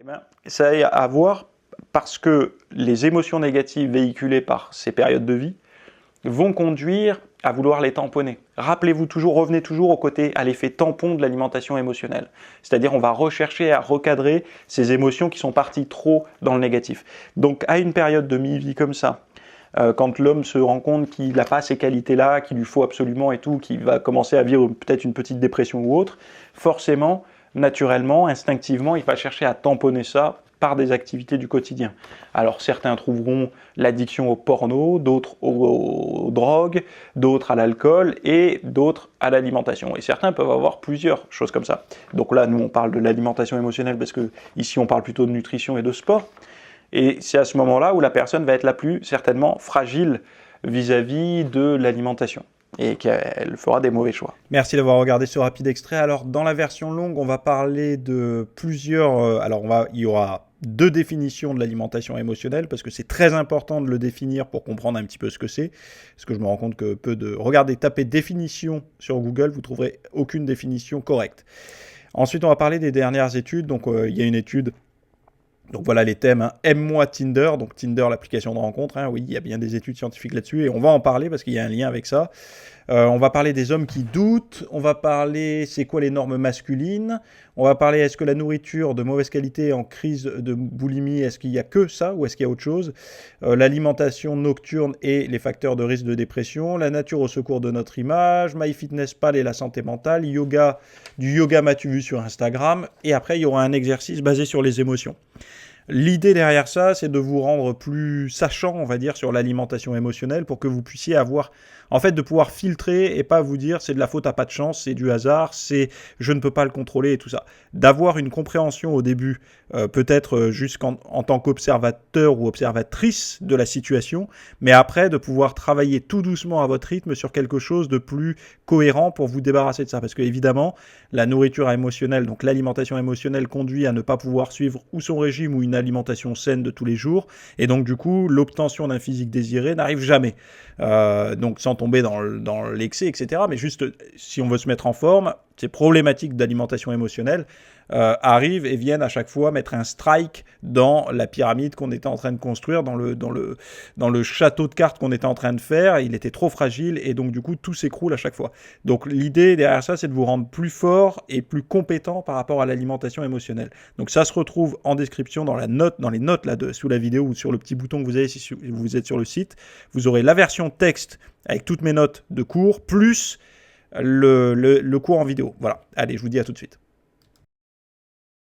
Eh ben, ça a à voir parce que les émotions négatives véhiculées par ces périodes de vie vont conduire à vouloir les tamponner. Rappelez-vous toujours, revenez toujours au côté, à l'effet tampon de l'alimentation émotionnelle. C'est-à-dire on va rechercher à recadrer ces émotions qui sont parties trop dans le négatif. Donc à une période de mi-vie comme ça, quand l'homme se rend compte qu'il n'a pas ces qualités-là, qu'il lui faut absolument et tout, qu'il va commencer à vivre peut-être une petite dépression ou autre, forcément, naturellement, instinctivement, il va chercher à tamponner ça par des activités du quotidien. Alors certains trouveront l'addiction au porno, d'autres aux drogues, d'autres à l'alcool et d'autres à l'alimentation. Et certains peuvent avoir plusieurs choses comme ça. Donc là, nous, on parle de l'alimentation émotionnelle parce que ici, on parle plutôt de nutrition et de sport. Et c'est à ce moment-là où la personne va être la plus certainement fragile vis-à-vis de l'alimentation et qu'elle fera des mauvais choix. Merci d'avoir regardé ce rapide extrait. Alors, dans la version longue, on va parler de plusieurs... il y aura 2 définitions de l'alimentation émotionnelle, parce que c'est très important de le définir pour comprendre un petit peu ce que c'est. Parce que je me rends compte que regardez, tapez définition sur Google, vous trouverez aucune définition correcte. Ensuite, on va parler des dernières études. Donc, il y a une étude... Donc voilà les thèmes, hein. Aime-moi Tinder, donc Tinder, l'application de rencontre, hein. Oui, il y a bien des études scientifiques là-dessus, et on va en parler parce qu'il y a un lien avec ça. On va parler des hommes qui doutent, on va parler c'est quoi les normes masculines, on va parler est-ce que la nourriture de mauvaise qualité en crise de boulimie, est-ce qu'il y a que ça ou est-ce qu'il y a autre chose, l'alimentation nocturne et les facteurs de risque de dépression, la nature au secours de notre image, MyFitnessPal et la santé mentale, du yoga m'as-tu vu sur Instagram, et après il y aura un exercice basé sur les émotions. L'idée derrière ça, c'est de vous rendre plus sachant, on va dire, sur l'alimentation émotionnelle pour que vous puissiez avoir, en fait, de pouvoir filtrer et pas vous dire c'est de la faute à pas de chance, c'est du hasard, c'est je ne peux pas le contrôler et tout ça. D'avoir une compréhension au début, peut-être jusqu'en tant qu'observateur ou observatrice de la situation, mais après de pouvoir travailler tout doucement à votre rythme sur quelque chose de plus cohérent pour vous débarrasser de ça. Parce que évidemment, la nourriture émotionnelle, donc l'alimentation émotionnelle conduit à ne pas pouvoir suivre ou son régime ou une alimentation saine de tous les jours, et donc du coup l'obtention d'un physique désiré n'arrive jamais, donc sans tomber dans l'excès, etc. Mais juste si on veut se mettre en forme, ces problématiques d'alimentation émotionnelle arrivent et viennent à chaque fois mettre un strike dans la pyramide qu'on était en train de construire, dans le château de cartes qu'on était en train de faire. Il était trop fragile et donc du coup tout s'écroule à chaque fois. Donc l'idée derrière ça, c'est de vous rendre plus fort et plus compétent par rapport à l'alimentation émotionnelle. Donc ça se retrouve en description dans les notes là sous la vidéo ou sur le petit bouton que vous avez si vous êtes sur le site. Vous aurez la version texte avec toutes mes notes de cours plus le cours en vidéo. Voilà. Allez, je vous dis à tout de suite.